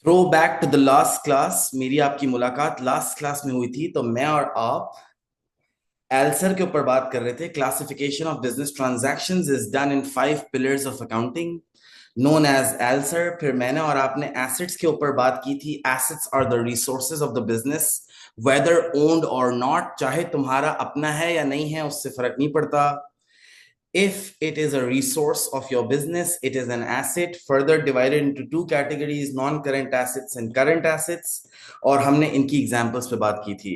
Throw back to the last class. मेरी आपकी मुलाकात लास्ट क्लास में हुई थी, तो मैं और आप एल्सर के ऊपर बात कर रहे थे। Classification of business transactions is done in 5 pillars of accounting known as ALCER. फिर मैंने और आपने एसेट्स के ऊपर बात की थी। Assets are the resources of the business, whether owned or not. चाहे तुम्हारा अपना है या नहीं है, उससे फर्क नहीं पड़ता। If it is a resource of your business, it is an asset, further divided into two categories, non-current assets and current assets। और हमने इनकी एग्जांपल्स पे बात की थी।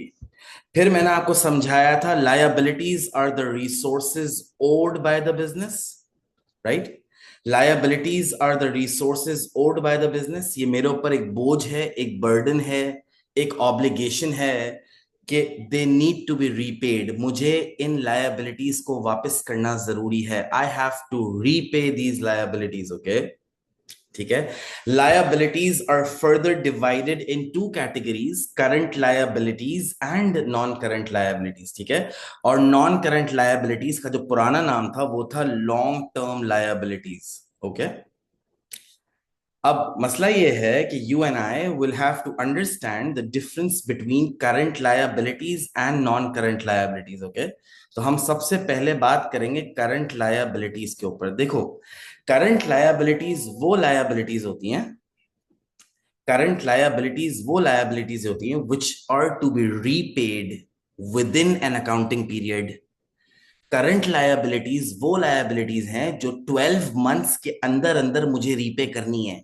फिर मैंने आपको समझाया था liabilities are the resources owed by the business, right? Liabilities are the resources owed by the business। ये मेरे ऊपर एक बोझ है, एक बर्डन है, एक ऑब्लिगेशन है कि they need to be repaid. मुझे इन लायबिलिटीज को वापस करना जरूरी है। I have to repay these liabilities. Okay, ठीक है। Liabilities are further divided into categories, current liabilities and non current liabilities. ठीक है। और नॉन करंट लायबिलिटीज का जो पुराना नाम था वो था लॉन्ग टर्म लायबिलिटीज। ओके। अब मसला ये है कि you and I will have to understand the difference between current liabilities and non current liabilities. Okay, तो हम सबसे पहले बात करेंगे करंट लायबिलिटीज के ऊपर। देखो, करंट लायबिलिटीज वो लायबिलिटीज होती हैं, करंट लायबिलिटीज वो लायबिलिटीज होती हैं which are to be repaid within an accounting period. Current liabilities वो लायबिलिटीज हैं जो 12 मंथ्स के अंदर अंदर मुझे रीपे करनी है।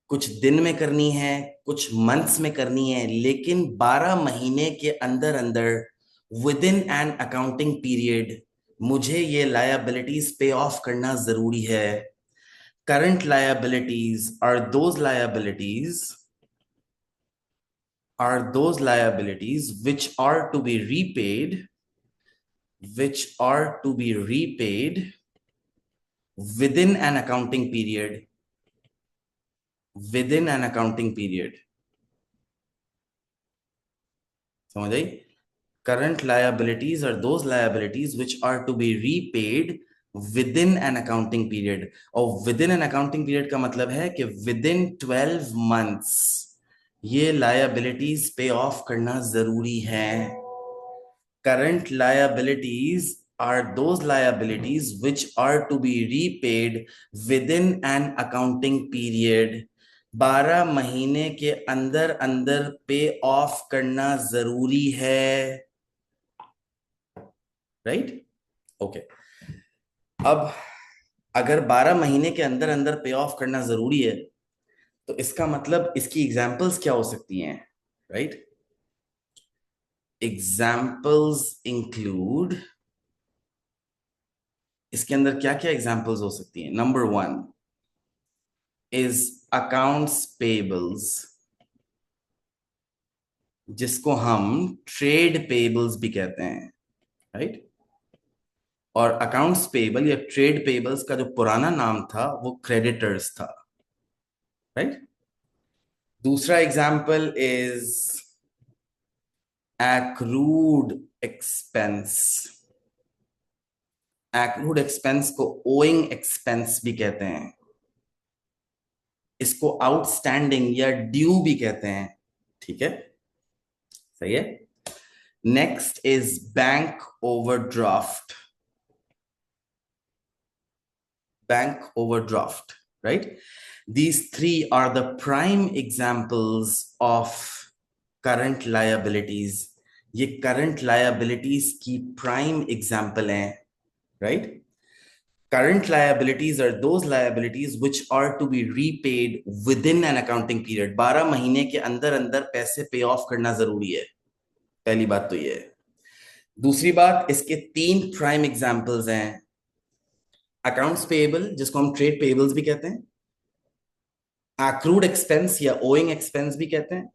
कुछ दिन में करनी है, कुछ मंथ्स में करनी है, लेकिन 12 महीने के अंदर अंदर within an accounting period मुझे ये लायबिलिटीज पे ऑफ करना जरूरी है। Current liabilities are those liabilities which are to be repaid, which are to be repaid within an accounting period, within an accounting period। समझ आई? current liabilities are those liabilities which are to be repaid within an accounting period। और within an accounting period का मतलब है कि within 12 months ये liabilities पे off करना जरूरी है। current liabilities are those liabilities which are to be repaid within an accounting period। 12 महीने के अंदर अंदर पे ऑफ करना जरूरी है। राइट? ओके। अब अगर 12 महीने के अंदर अंदर पे ऑफ करना जरूरी है, तो इसका मतलब इसकी एग्जाम्पल्स क्या हो सकती हैं? राइट? एग्जाम्पल्स इंक्लूड, इसके अंदर क्या क्या एग्जाम्पल्स हो सकती हैं? नंबर 1 इज अकाउंट्स पेबल्स, जिसको हम ट्रेड पेबल्स भी कहते हैं। राइट? और अकाउंट्स पेबल या ट्रेड पेबल्स का जो पुराना नाम था वो क्रेडिटर्स था। राइट? दूसरा example is accrued expense. accrued expense को ओइंग एक्सपेंस भी कहते हैं, इसको आउटस्टैंडिंग या ड्यू भी कहते हैं। ठीक है, सही है। Next is bank overdraft. Bank overdraft, right? These three are the prime examples of current liabilities। ये current liabilities की prime example हैं। right? Current liabilities are those liabilities which are to be repaid within an accounting period। 12 महीने के अंदर अंदर पैसे पे off करना जरूरी है। पहली बात तो ये है। दूसरी बात, इसके 3 प्राइम एग्जाम्पल्स हैं। अकाउंट्स पेएबल, जिसको हम ट्रेड पेएबल्स भी कहते हैं, accrued एक्सपेंस या ओइंग एक्सपेंस भी कहते हैं,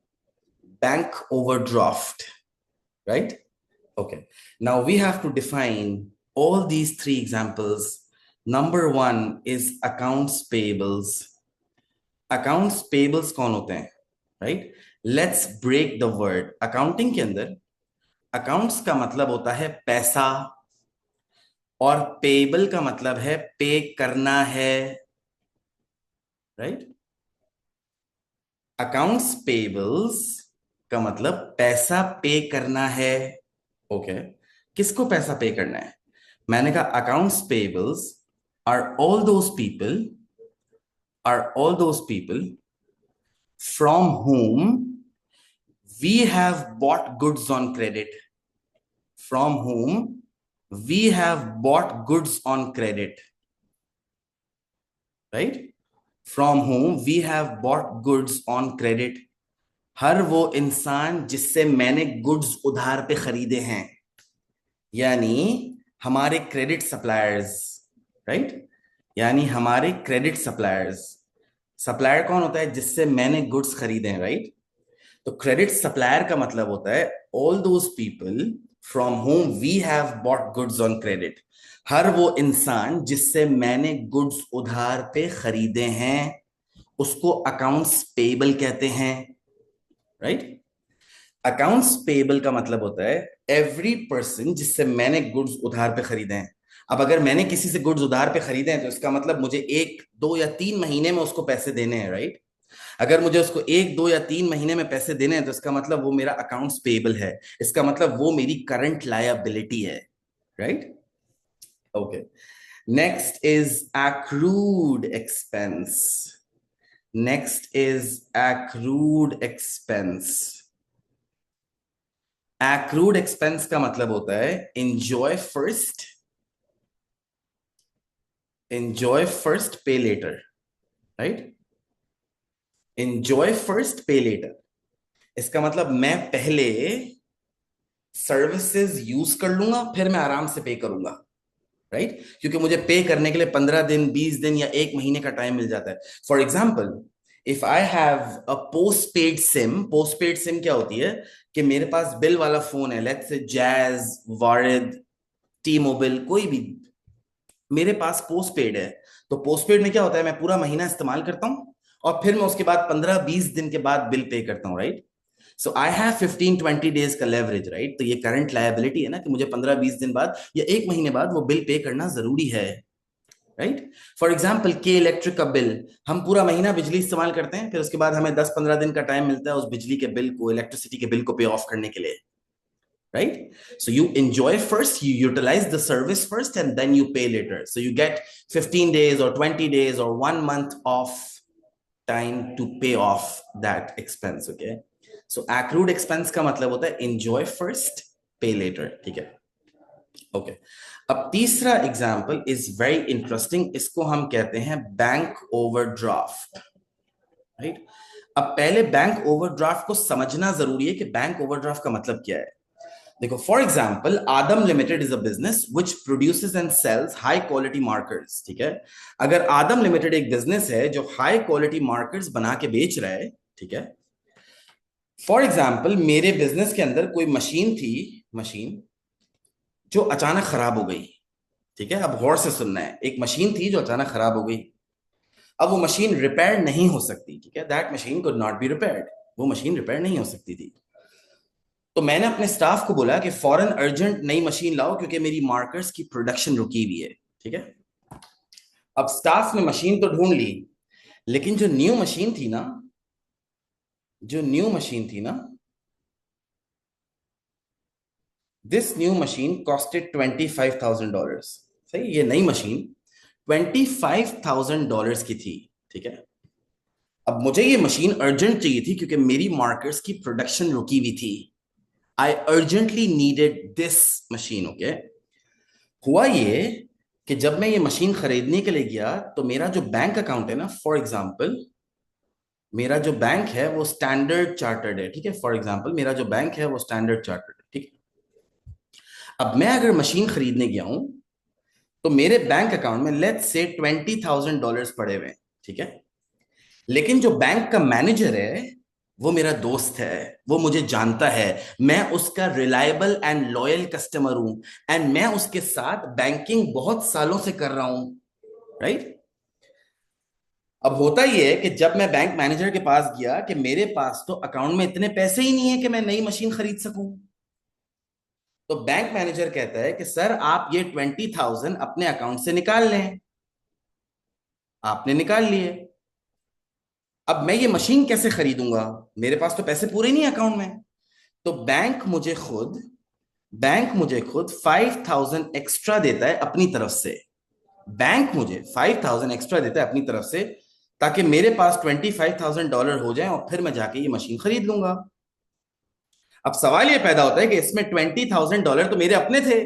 bank overdraft. right? Okay, now we have to define all these 3 examples। number 1 is accounts payables। accounts payables कौन होते हैं? right? let's break the word। accounting के अंदर accounts का मतलब होता है पैसा, और पेबल का मतलब है पे करना है। राइट? अकाउंट्स पेबल्स का मतलब पैसा पे करना है। ओके, किसको पैसा पे करना है? मैंने कहा accounts payables are all those people, from whom we have bought goods on credit, from whom we have bought goods on credit, right? From whom we have bought goods on credit. हर वो इंसान जिससे मैंने goods उधार पे खरीदे हैं, यानी हमारे क्रेडिट सप्लायर्स, राइट? यानी हमारे क्रेडिट सप्लायर्स। सप्लायर कौन होता है? जिससे मैंने गुड्स खरीदे हैं, राइट? तो क्रेडिट सप्लायर का मतलब होता है all those people from home we have bought goods on credit. हर वो इंसान जिससे मैंने गुड्स उधार पे खरीदे हैं उसको अकाउंट्स पेबल कहते हैं, राइट? अकाउंट्स पेबल का मतलब होता है एवरी पर्सन जिससे मैंने गुड्स उधार पे खरीदे हैं। अब अगर मैंने किसी से गुड्स उधार पे खरीदे हैं तो इसका मतलब मुझे 1, 2 या 3 महीने में उसको पैसे देने हैं, राइट? अगर मुझे उसको 1, 2 या 3 महीने में पैसे देने हैं तो इसका मतलब वो मेरा अकाउंट्स पेबल है, इसका मतलब वो मेरी करंट लायबिलिटी है, right? Okay, next is accrued expense. Next is accrued expense. accrued expense का मतलब होता है enjoy first pay later, right? enjoy first pay later, इसका मतलब मैं पहले सर्विसेज यूज कर लूंगा फिर मैं आराम से पे करूंगा, राइट? क्योंकि मुझे पे करने के लिए 15 दिन, 20 दिन या 1 महीने का टाइम मिल जाता है। For example, if I have a postpaid SIM क्या होती है कि मेरे पास बिल वाला फोन है, let's say Jazz, Warid, T Mobile, कोई भी मेरे पास पोस्ट पेड है। तो पोस्ट पेड में क्या होता है, मैं पूरा महीना इस्तेमाल करता हूं और फिर मैं उसके बाद 15-20 दिन के बाद बिल पे करता हूं, right? So I have 15-20 days का लेवरेज, राइट? तो ये करंट लायबिलिटी है ना कि मुझे 15-20 दिन बाद या 1 महीने बाद वो बिल पे करना जरूरी है, राइट? फॉर एग्जाम्पल, के इलेक्ट्रिक का बिल, हम पूरा महीना बिजली इस्तेमाल करते हैं, फिर उसके बाद हमें 10-15 दिन का टाइम मिलता है उस बिजली के बिल को, इलेक्ट्रिसिटी के बिल को पे ऑफ करने के लिए, right? So you enjoy first, you utilize the service first, and then you pay later. So you get 15 days or 20 days or 1 month of time to pay off that expense, okay? So accrued expense का मतलब होता है enjoy first, pay later, ठीक है? Okay. अब तीसरा example is very interesting, इसको हम कहते हैं बैंक ओवरड्राफ्ट, राइट? अब पहले बैंक ओवरड्राफ्ट को समझना जरूरी है कि बैंक ओवरड्राफ्ट का मतलब क्या है। देखो, for example, Adam limited is a business which produces and sells high quality markers, ठीक है? अगर आदम लिमिटेड एक बिजनेस है जो हाई क्वालिटी मार्कर्स बना के बेच रहा है, ठीक है? फॉर एग्जाम्पल, मेरे बिजनेस के अंदर कोई मशीन जो अचानक खराब हो गई, ठीक है? अब गौर से सुनना है, एक मशीन थी जो अचानक खराब हो गई। अब वो मशीन रिपेयर नहीं हो सकती, ठीक है? That machine could not be repaired, वो मशीन रिपेयर नहीं हो सकती थी। तो मैंने अपने स्टाफ को बोला कि फौरन अर्जेंट नई मशीन लाओ क्योंकि मेरी मार्कर्स की प्रोडक्शन रुकी हुई है, ठीक है? अब स्टाफ ने मशीन तो ढूंढ ली, लेकिन जो न्यू मशीन थी ना, दिस न्यू मशीन कॉस्टेड $25,000। सही, ये नई मशीन $25,000 की थी, ठीक है? अब मुझे ये मशीन अर्जेंट चाहिए थी क्योंकि मेरी मार्कर्स की प्रोडक्शन रुकी हुई थी। I urgently needed this machine, okay? हुआ ये कि जब मैं ये मशीन खरीदने के लिए गया तो मेरा जो बैंक अकाउंट है ना, फॉर एग्जाम्पल मेरा जो बैंक है वो स्टैंडर्ड चार्टर्ड है, ठीक है? फॉर एग्जाम्पल मेरा जो बैंक है वो स्टैंडर्ड चार्टर्ड है, ठीक है? अब मैं अगर मशीन खरीदने गया हूं तो मेरे बैंक अकाउंट में लेट्स से $20,000 पड़े हुए हैं, ठीक है? लेकिन जो बैंक का मैनेजर है वो मेरा दोस्त है, वो मुझे जानता है, मैं उसका रिलायबल एंड लॉयल कस्टमर हूं, एंड मैं उसके साथ बैंकिंग बहुत सालों से कर रहा हूं, राइट? अब होता ही है कि जब मैं बैंक मैनेजर के पास गया कि मेरे पास तो अकाउंट में इतने पैसे ही नहीं है कि मैं नई मशीन खरीद सकूं, तो बैंक मैनेजर कहता है कि सर आप ये 20,000 अपने अकाउंट से निकाल लें। आपने निकाल लिए। अब मैं ये मशीन कैसे खरीदूंगा? मेरे पास तो पैसे पूरे नहीं अकाउंट में। तो बैंक मुझे खुद 5,000 एक्स्ट्रा देता है अपनी तरफ से। बैंक मुझे 5,000 एक्स्ट्रा देता है अपनी तरफ से, ताकि मेरे पास $25,000 हो जाए और फिर मैं जाके ये मशीन खरीद लूंगा। अब सवाल ये पैदा होता है कि इसमें $20,000 तो मेरे अपने थे,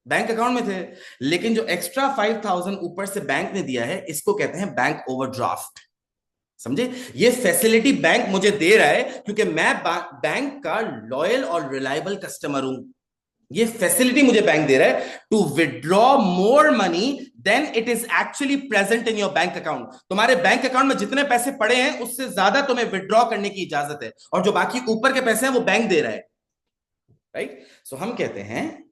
बैंक अकाउंट में थे, लेकिन जो एक्स्ट्रा 5,000 ऊपर से बैंक ने दिया है, इसको कहते हैं बैंक ओवरड्राफ्ट। समझे? ये फैसिलिटी बैंक मुझे दे रहा है क्योंकि मैं बैंक का लॉयल और रिलायबल कस्टमर हूं। ये फैसिलिटी मुझे बैंक दे रहा है to withdraw more money than it is actually present in your bank account. तुम्हारे बैंक अकाउंट में जितने पैसे पड़े हैं उससे ज्यादा तुम्हें विड्रॉ करने की इजाजत है, और जो बाकी ऊपर के पैसे हैं वो बैंक दे रहा है। राइट? सो हम कहते हैं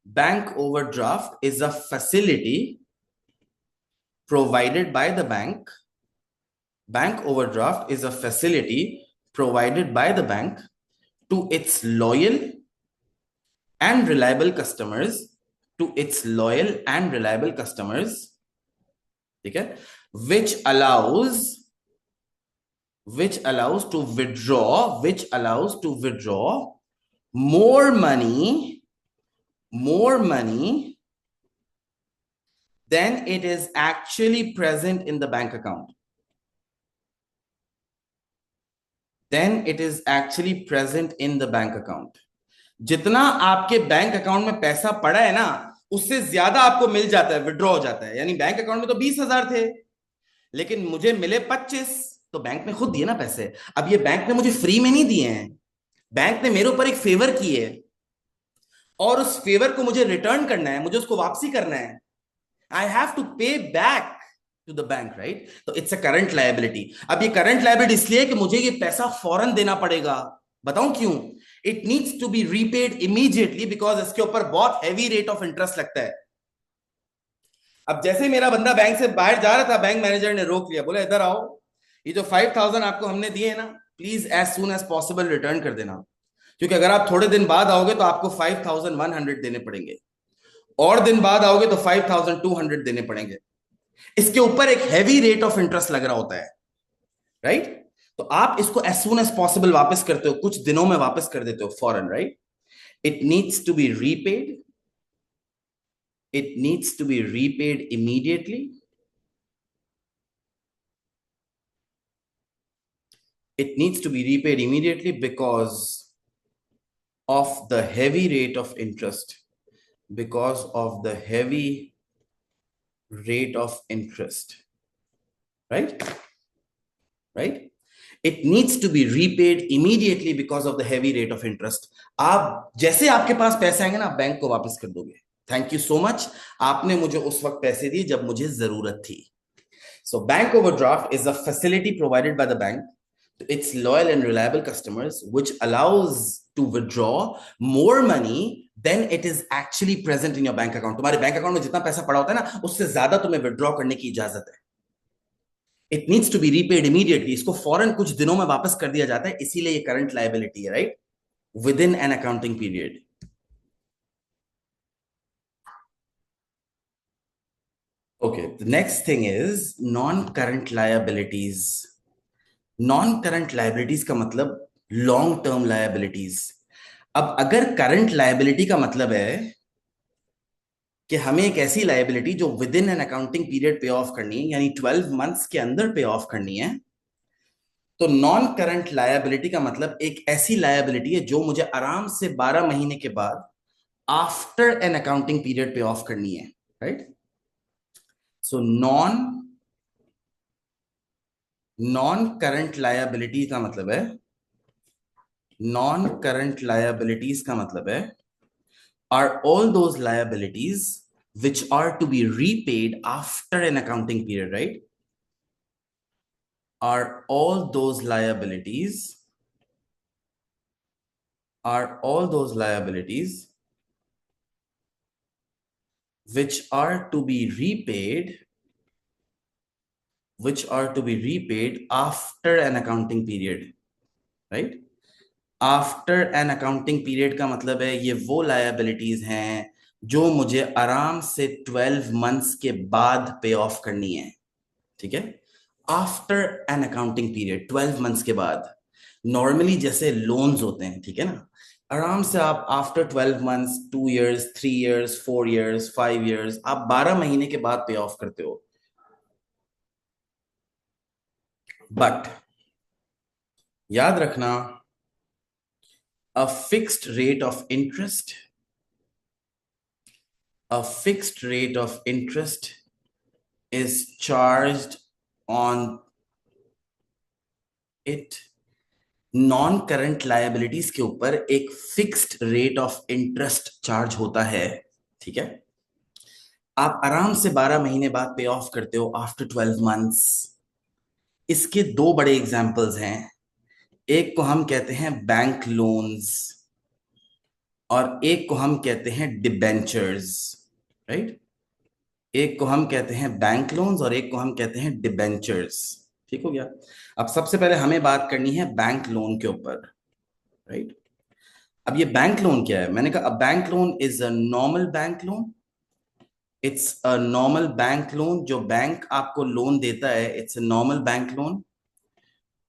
bank overdraft is a facility provided by the bank. Bank overdraft is a facility provided by the bank to its loyal and reliable customers, ठीक है, which allows to withdraw more money than it is actually present in the bank account. जितना आपके bank account में पैसा पड़ा है ना, उससे ज्यादा आपको मिल जाता है, विड्रॉ हो जाता है। यानी बैंक अकाउंट में तो 20,000 थे, लेकिन मुझे मिले 25, तो बैंक ने खुद दिए ना पैसे। अब ये बैंक ने मुझे फ्री में नहीं दिए हैं, बैंक ने मेरे ऊपर एक फेवर किए है, और उस फेवर को मुझे रिटर्न करना है, मुझे उसको वापसी करना है। I have to pay back to the bank, right? तो इट्स अ करंट लायबिलिटी। अब ये करंट लायबिलिटी इसलिए कि मुझे ये पैसा फौरन देना पड़ेगा। बताऊं क्यों? It needs to be repaid immediately because इसके ऊपर बहुत हैवी रेट ऑफ इंटरेस्ट लगता है। अब जैसे मेरा बंदा बैंक से बाहर जा रहा था, बैंक मैनेजर ने रोक लिया, बोला इधर आओ, ये जो 5,000 आपको हमने दिए है ना, please as soon as possible return कर देना, क्योंकि अगर आप थोड़े दिन बाद आओगे तो आपको 5,100 देने पड़ेंगे, और दिन बाद आओगे तो 5,200 देने पड़ेंगे। इसके ऊपर एक हैवी रेट ऑफ इंटरेस्ट लग रहा होता है, राइट? तो आप इसको एज सुन एज पॉसिबल वापस करते हो, कुछ दिनों में वापस कर देते हो फौरन, right? It needs to be repaid, immediately. It needs to be repaid immediately because of the heavy rate of interest. Right? It needs to be repaid immediately because of the heavy rate of interest. आप जैसे आपके पास पैसे आएंगे ना, आप bank को वापस कर दोगे। थैंक यू सो मच, आपने मुझे उस वक्त पैसे दिए जब मुझे जरूरत थी। So bank overdraft is a facility provided by the bank to its loyal and reliable customers, which allows to withdraw more money than it is actually present in your bank account. तुम्हारे bank account में जितना पैसा पड़ा होता है ना, उससे ज्यादा तुम्हें विड्रॉ करने की इजाजत है। It needs to be repaid immediately, इसको फौरन कुछ दिनों में वापस कर दिया जाता है, इसीलिए ये करंट लायबिलिटी है, right? With in an accounting period. Okay, the next thing is non-current liabilities. Non-current liabilities का मतलब long term liabilities. अब अगर करंट लायबिलिटी का मतलब है कि हमें एक ऐसी लायबिलिटी जो with in an accounting period पे ऑफ करनी है, यानी 12 मंथ्स के अंदर पे ऑफ करनी है, तो नॉन करंट लायबिलिटी का मतलब एक ऐसी लायबिलिटी है जो मुझे आराम से 12 महीने के बाद आफ्टर एन अकाउंटिंग पीरियड पे ऑफ करनी है, right? So non current liability का मतलब है, नॉन करंट लायबिलिटीज का मतलब है are all those liabilities which are to be repaid after an accounting period, right? Are all those liabilities which are to be repaid after an accounting period, right? After N accounting period का मतलब है ये वो liabilities हैं जो मुझे आराम से 12 मंथ्स के बाद पे ऑफ करनी है, ठीक है? After N accounting period 12 months के बाद, नॉर्मली जैसे लोन्स होते हैं, ठीक है ना, आराम से आप after 12 months, 2 years, 3 years, 4 years, 5 years, आप 12 महीने के बाद पे ऑफ करते हो। बट याद रखना, a fixed rate of interest, a fixed rate of interest is charged on it। Non current liabilities के ऊपर एक fixed rate of interest charge होता है, ठीक है। आप आराम से 12 महीने बाद पे ऑफ करते हो आफ्टर 12 मंथ्स। इसके दो बड़े एग्जाम्पल्स हैं। एक को हम कहते हैं बैंक लोन्स और एक को हम कहते हैं डिबेंचर्स, राइट। एक को हम कहते हैं बैंक लोन्स और एक को हम कहते हैं डिबेंचर्स। ठीक हो गया। अब सबसे पहले हमें बात करनी है बैंक लोन के ऊपर, राइट। अब ये बैंक लोन क्या है? मैंने कहा a bank loan is a normal bank loan. It's a normal bank loan. जो बैंक आपको लोन देता है, it's a normal bank loan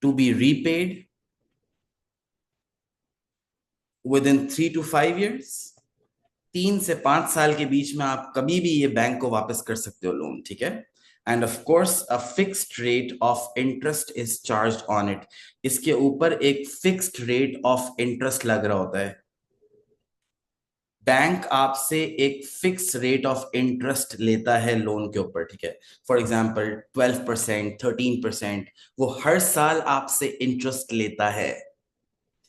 to be repaid within 3 to 5 years। 3 से 5 साल के बीच में आप कभी भी ये बैंक को वापस कर सकते हो लोन, ठीक है। End of course a fixed rate of interest is charge on it. इसके ऊपर एक फिक्स्ड रेट ऑफ इंटरेस्ट लग रहा होता है। बैंक आपसे एक फिक्स रेट ऑफ इंटरेस्ट लेता है लोन के ऊपर, ठीक है। फॉर एग्जाम्पल 12%, 13%, वो हर साल आपसे इंटरेस्ट लेता है,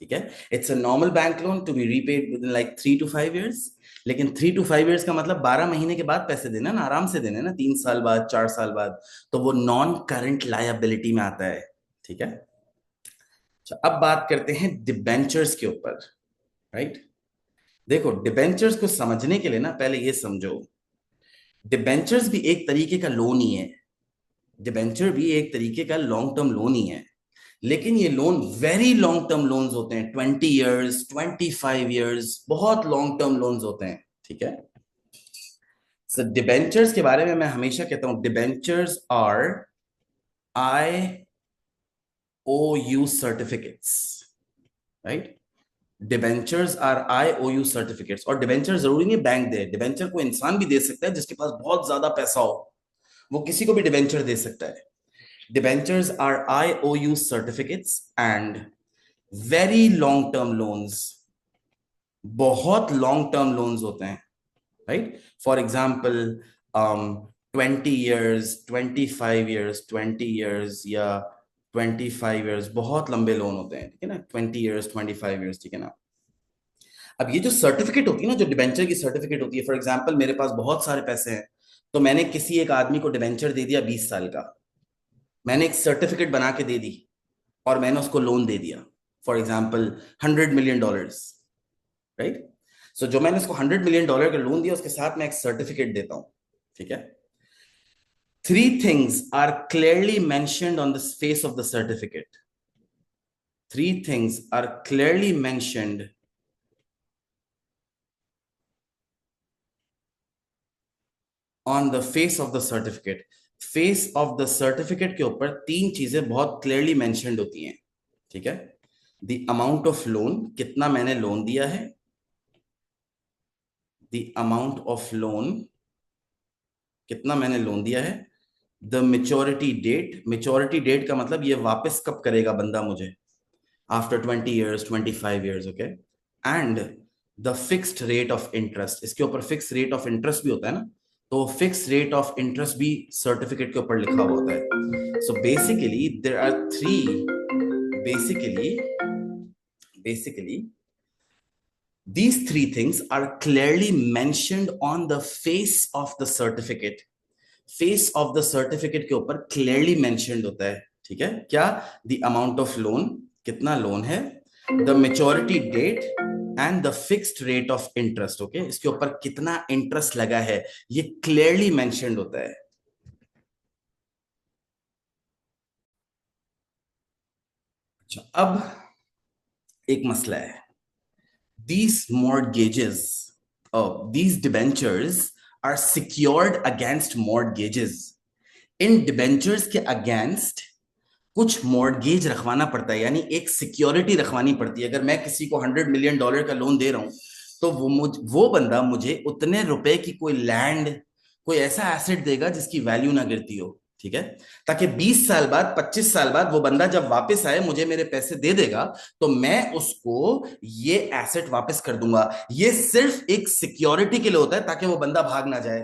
ठीक है। It's a normal bank loan to be repaid within like 3 to 5 years। लेकिन 3 to 5 years का मतलब 12 महीने के बाद पैसे देना ना, आराम से देना ना, 3 साल बाद, 4 साल बाद। तो वो नॉन करंट लायबिलिटी में आता है, ठीक है। अच्छा, अब बात करते हैं डिबेंचर्स के ऊपर, राइट। देखो, डिबेंचर्स को समझने के लिए ना पहले ये समझो, डिबेंचर्स भी एक तरीके का लोन ही है। डिबेंचर भी एक तरीके का लॉन्ग टर्म लोन ही है, लेकिन ये loan very long term loans होते हैं। 20 इयर्स, 25 इयर्स, बहुत लॉन्ग टर्म लोन्स होते हैं, ठीक है। सो डिबेंचर्स के बारे में मैं हमेशा कहता हूं, debentures are IOU certificates, right. Debentures are IOU certificates. और डिबेंचर जरूरी नहीं बैंक दे, डिबेंचर को इंसान भी दे सकता है जिसके पास बहुत ज्यादा पैसा हो, वो किसी को भी डिबेंचर दे सकता है। Debentures are IOU certificates and very long term loans, बहुत लॉन्ग टर्म लोन्स होते हैं, right. For example 20 years, 25 years, 20 years या 25 इयर्स, बहुत लंबे लोन होते हैं, ठीक है ना। 20 इयर्स, 25 इयर्स, ठीक है ना। अब ये जो सर्टिफिकेट होती है ना, जो डिबेंचर की सर्टिफिकेट होती है, फॉर एग्जाम्पल मेरे पास बहुत सारे पैसे हैं, तो मैंने किसी एक आदमी को डिबेंचर दे दिया 20 साल का। मैंने एक सर्टिफिकेट बना के दे दी और मैंने उसको लोन दे दिया, फॉर एग्जाम्पल $100 million, राइट। सो जो मैंने उसको $100 million का लोन दिया, उसके साथ मैं एक सर्टिफिकेट देता हूं, ठीक है। 3 things are clearly mentioned on the face of the certificate. 3 things are clearly mentioned on the face of the certificate। Face of the certificate के ऊपर 3 चीजें बहुत क्लियरली मेंशन्ड होती हैं, ठीक है। द अमाउंट ऑफ लोन, कितना मैंने लोन दिया है। द अमाउंट ऑफ लोन, कितना मैंने लोन दिया है। The maturity date, maturity date का मतलब ये वापस कब करेगा बंदा मुझे, after 20 years, 25 years, okay. And the fixed rate of interest, इसके ऊपर फिक्स रेट ऑफ इंटरेस्ट भी होता है ना, तो फिक्स रेट ऑफ इंटरेस्ट भी सर्टिफिकेट के ऊपर लिखा हुआ होता है। So basically there are three, basically basically these 3 things are clearly mentioned on the face of the certificate। Face of the certificate के ऊपर क्लियरली मेंशन्ड होता है, ठीक है। क्या? द अमाउंट ऑफ लोन, कितना लोन है, the maturity date and the fixed rate of interest, okay. इसके ऊपर कितना इंटरेस्ट लगा है, ये क्लियरली मेंशन्ड होता है। अच्छा, अब एक मसला है। these mortgages, these debentures are secured against mortgages। In debentures के अगेंस्ट कुछ मॉर्गेज रखवाना पड़ता है, यानी एक सिक्योरिटी रखवानी पड़ती है। अगर मैं किसी को $100 मिलियन का लोन दे रहा हूं तो वो बंदा मुझे उतने रुपए की कोई लैंड, कोई ऐसा एसेट देगा जिसकी वैल्यू ना गिरती हो, ठीक है, ताकि 20 साल बाद, 25 साल बाद वो बंदा जब वापस आए मुझे मेरे पैसे दे देगा तो मैं उसको ये एसेट वापस कर दूंगा। ये सिर्फ एक सिक्योरिटी के लिए होता है ताकि वो बंदा भाग ना जाए,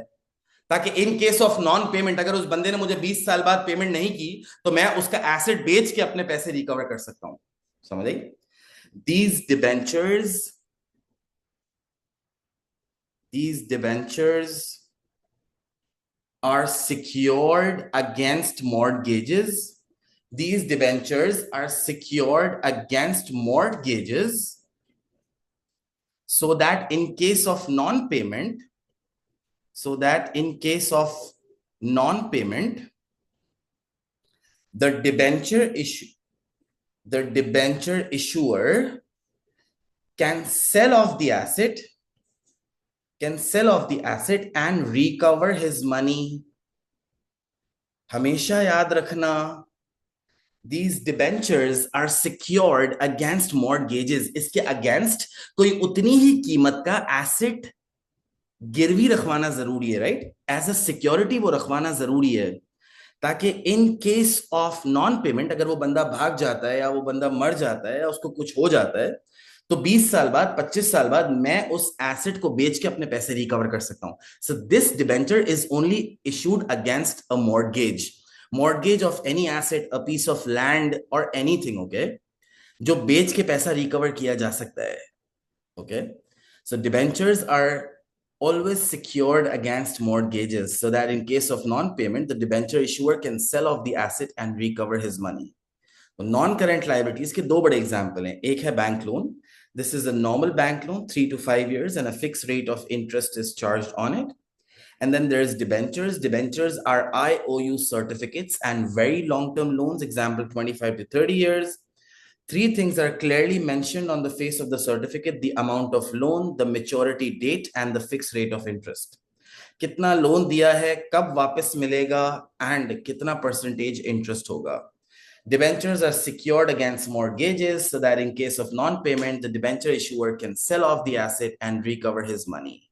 ताकि in case of non payment, अगर उस बंदे ने मुझे 20 साल बाद पेमेंट नहीं की तो मैं उसका एसेट बेच के अपने पैसे रिकवर कर सकता हूं। समझ आई? these debentures these debentures are secured against mortgages. These debentures are secured against mortgages so that in case of non-payment, so that in case of non-payment, the debenture issuer can sell off the asset, and recover his money. हमेशा याद रखना, these debentures are secured against mortgages. इसके against कोई उतनी ही कीमत का asset गिरवी रखवाना जरूरी है, राइट? एज अ सिक्योरिटी वो रखवाना जरूरी है, ताकि in case of non payment, अगर वो बंदा भाग जाता है या वो बंदा मर जाता है या उसको कुछ हो जाता है तो 20 साल बाद, 25 साल बाद मैं उस एसेट को बेच के अपने पैसे रिकवर कर सकता हूं। So this debenture is only issued against a mortgage of any asset, a piece of land और एनीथिंग, ओके, जो बेच के पैसा रिकवर किया जा सकता है, okay. So debentures are always secured against mortgages so that in case of non-payment, the debenture issuer can sell off the asset and recover his money. तो नॉन करेंट लाइबिलिटीज के दो बड़े एग्जाम्पल हैं। एक है bank loan, this is a normal bank loan, 3 to 5 years and a fixed rate of interest is charged on it. And then there's debentures. Debentures are IOU certificates and very long-term loans, example 25 to 30 years. Three things are clearly mentioned on the face of the certificate: the amount of loan, the maturity date, and the fixed rate of interest. कितना loan दिया है, कब वापस मिलेगा, and कितना percentage interest होगा। Debentures are secured against mortgages so that in case of non-payment, the debenture issuer can sell off the asset and recover his money.